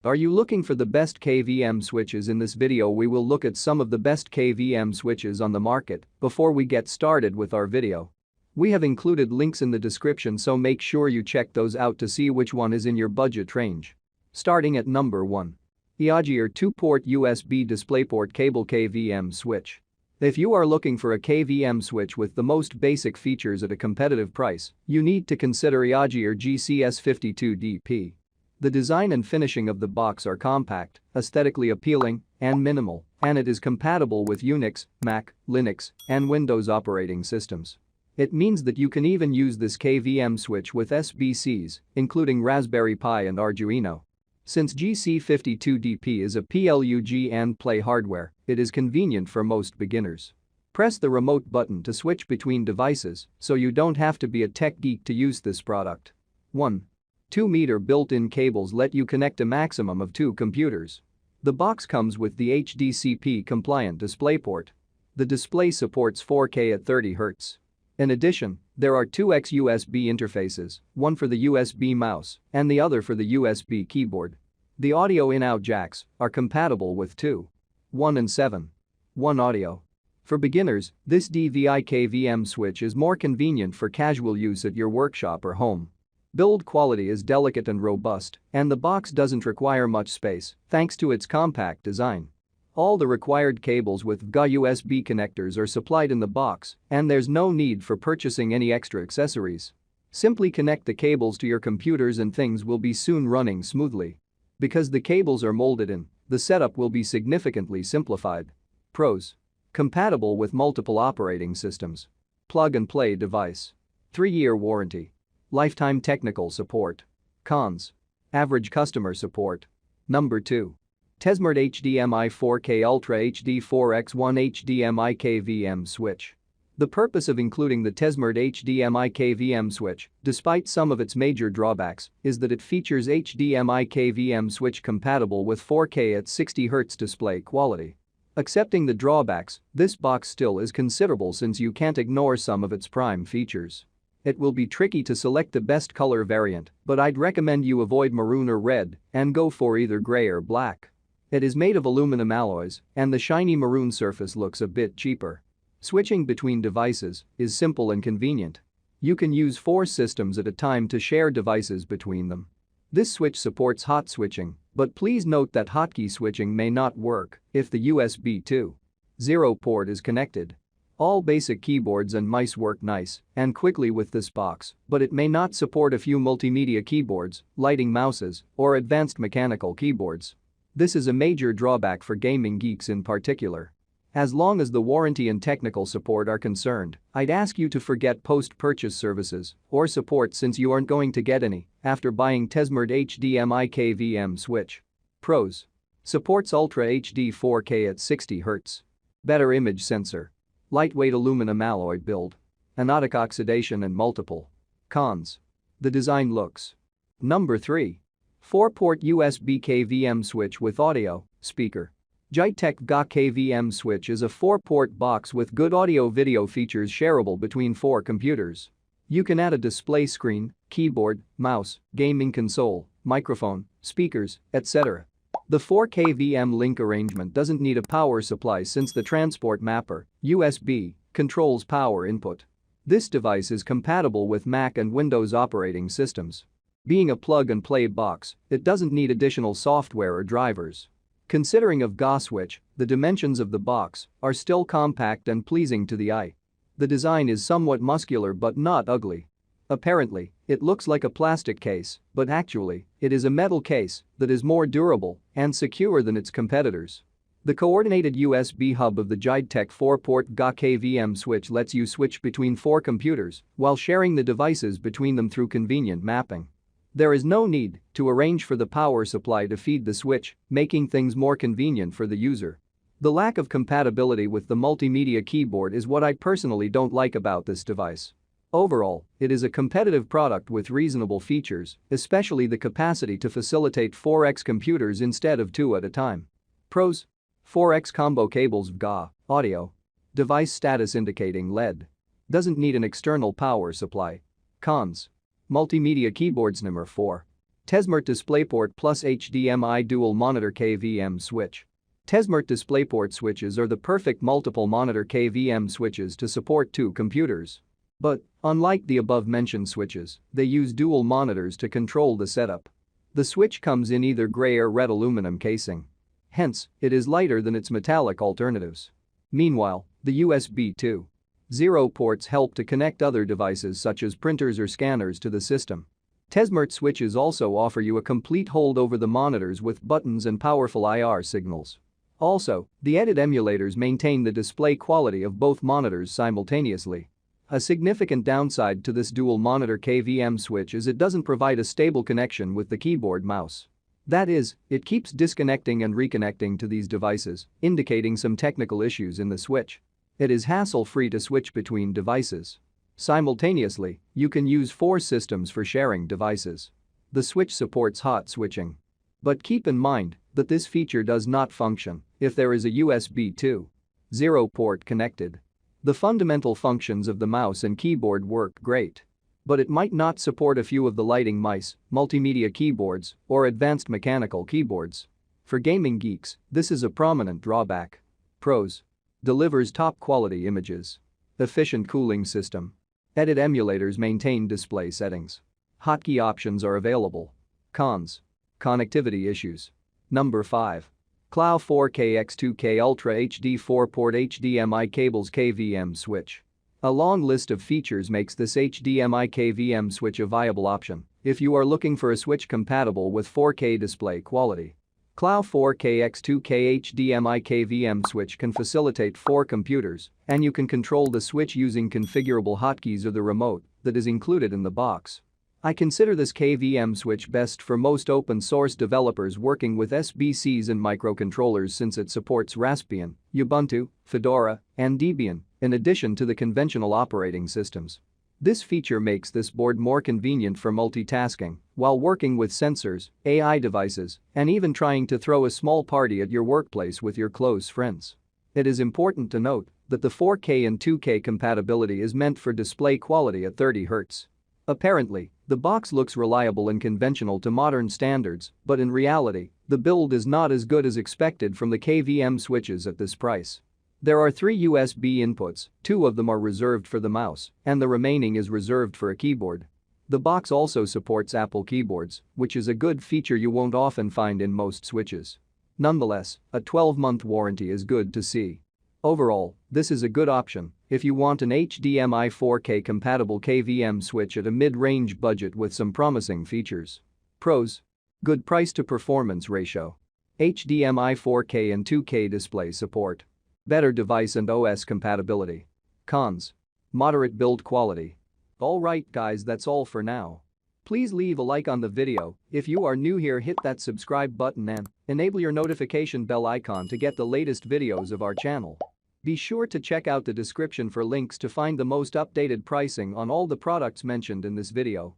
Are you looking for the best KVM switches? In this video we will look at some of the best KVM switches on the market. Before we get started with our video, we have included links in the description, so make sure you check those out to see which one is in your budget range. Starting at number 1. The Agir 2-port USB DisplayPort cable KVM switch. If you are looking for a KVM switch with the most basic features at a competitive price, you need to consider Agir GCS52DP. The design and finishing of the box are compact, aesthetically appealing, and minimal, and it is compatible with Unix, Mac, Linux, and Windows operating systems. It means that you can even use this KVM switch with SBCs, including Raspberry Pi and Arduino. Since GC52DP is a plug-and-play hardware, it is convenient for most beginners. Press the remote button to switch between devices, so you don't have to be a tech geek to use this product. 1. 2-meter built-in cables let you connect a maximum of 2 computers. The box comes with the HDCP-compliant DisplayPort. The display supports 4K at 30 Hz. In addition, there are 2 USB interfaces, one for the USB mouse and the other for the USB keyboard. The audio in-out jacks are compatible with 2, 1 and 7. 1 audio. For beginners, this DVI KVM switch is more convenient for casual use at your workshop or home. Build quality is delicate and robust, and the box doesn't require much space thanks to its compact design. All the required cables with VGA USB connectors are supplied in the box, and there's no need for purchasing any extra accessories. Simply connect the cables to your computers and things will be soon running smoothly. Because the cables are molded in, the setup will be significantly simplified. Pros. Compatible with multiple operating systems. Plug-and-play device. 3-year warranty. Lifetime technical support. Cons. Average customer support. Number 2. Tesmart HDMI 4K Ultra HD 4x1 HDMI KVM switch. The purpose of including the Tesmart HDMI KVM switch, despite some of its major drawbacks, is that it features HDMI KVM switch compatible with 4K at 60 Hz display quality. Accepting the drawbacks, this box still is considerable since you can't ignore some of its prime features. It will be tricky to select the best color variant, but I'd recommend you avoid maroon or red and go for either gray or black. It is made of aluminum alloys, and the shiny maroon surface looks a bit cheaper. Switching between devices is simple and convenient. You can use 4 systems at a time to share devices between them. This switch supports hot switching, but please note that hotkey switching may not work if the USB 2.0 port is connected. All basic keyboards and mice work nice and quickly with this box, but it may not support a few multimedia keyboards, lighting mouses, or advanced mechanical keyboards. This is a major drawback for gaming geeks in particular. As long as the warranty and technical support are concerned, I'd ask you to forget post-purchase services or support since you aren't going to get any after buying Tesmart HDMI KVM switch. Pros. Supports Ultra HD 4K at 60 Hz. Better image sensor. Lightweight aluminum alloy build. Anodic oxidation and multiple. Cons. The design looks. Number 3. 4-port USB KVM switch with audio, speaker. Gytek VGA KVM switch is a 4-port box with good audio-video features shareable between 4 computers. You can add a display screen, keyboard, mouse, gaming console, microphone, speakers, etc. The 4 KVM link arrangement doesn't need a power supply since the transport mapper, USB, controls power input. This device is compatible with Mac and Windows operating systems. Being a plug-and-play box, it doesn't need additional software or drivers. Considering a VGA switch, the dimensions of the box are still compact and pleasing to the eye. The design is somewhat muscular but not ugly. Apparently, it looks like a plastic case, but actually, it is a metal case that is more durable and secure than its competitors. The coordinated USB hub of the Gytek 4-port VGA KVM switch lets you switch between 4 computers while sharing the devices between them through convenient mapping. There is no need to arrange for the power supply to feed the switch, making things more convenient for the user. The lack of compatibility with the multimedia keyboard is what I personally don't like about this device. Overall, it is a competitive product with reasonable features, especially the capacity to facilitate 4x computers instead of 2 at a time. Pros. 4x combo cables VGA, audio. Device status indicating LED. Doesn't need an external power supply. Cons. Multimedia keyboards. Number 4. Tesmart Displayport plus HDMI dual monitor KVM switch. Tesmart Displayport switches are the perfect multiple monitor KVM switches to support two computers. But, unlike the above-mentioned switches, they use dual monitors to control the setup. The switch comes in either gray or red aluminum casing. Hence, it is lighter than its metallic alternatives. Meanwhile, the USB 2.0 ports help to connect other devices such as printers or scanners to the system. Tesmart switches also offer you a complete hold over the monitors with buttons and powerful IR signals. Also, the edit emulators maintain the display quality of both monitors simultaneously. A significant downside to this dual monitor KVM switch is it doesn't provide a stable connection with the keyboard mouse. That is, it keeps disconnecting and reconnecting to these devices, indicating some technical issues in the switch. It is hassle-free to switch between devices. Simultaneously, you can use 4 systems for sharing devices. The switch supports hot switching. But keep in mind that this feature does not function if there is a USB 2.0 port connected. The fundamental functions of the mouse and keyboard work great. But it might not support a few of the lighting mice, multimedia keyboards, or advanced mechanical keyboards. For gaming geeks, this is a prominent drawback. Pros: delivers top-quality images. Efficient cooling system. Edit emulators maintain display settings. Hotkey options are available. Cons: connectivity issues. Number 5. KVM 4K-X2K Ultra HD 4-port HDMI cables KVM switch. A long list of features makes this HDMI KVM switch a viable option if you are looking for a switch compatible with 4K display quality. KVM 4K-X2K HDMI KVM switch can facilitate 4 computers, and you can control the switch using configurable hotkeys or the remote that is included in the box. I consider this KVM switch best for most open-source developers working with SBCs and microcontrollers since it supports Raspbian, Ubuntu, Fedora, and Debian, in addition to the conventional operating systems. This feature makes this board more convenient for multitasking while working with sensors, AI devices, and even trying to throw a small party at your workplace with your close friends. It is important to note that the 4K and 2K compatibility is meant for display quality at 30 Hz. Apparently, the box looks reliable and conventional to modern standards, but in reality, the build is not as good as expected from the KVM switches at this price. There are 3 USB inputs, 2 of them are reserved for the mouse, and the remaining is reserved for a keyboard. The box also supports Apple keyboards, which is a good feature you won't often find in most switches. Nonetheless, a 12-month warranty is good to see. Overall, this is a good option if you want an HDMI 4K compatible KVM switch at a mid-range budget with some promising features. Pros: good price to performance ratio. HDMI 4K and 2K display support. Better device and OS compatibility. Cons: moderate build quality. Alright guys, that's all for now. Please leave a like on the video. If you are new here, hit that subscribe button and enable your notification bell icon to get the latest videos of our channel. Be sure to check out the description for links to find the most updated pricing on all the products mentioned in this video.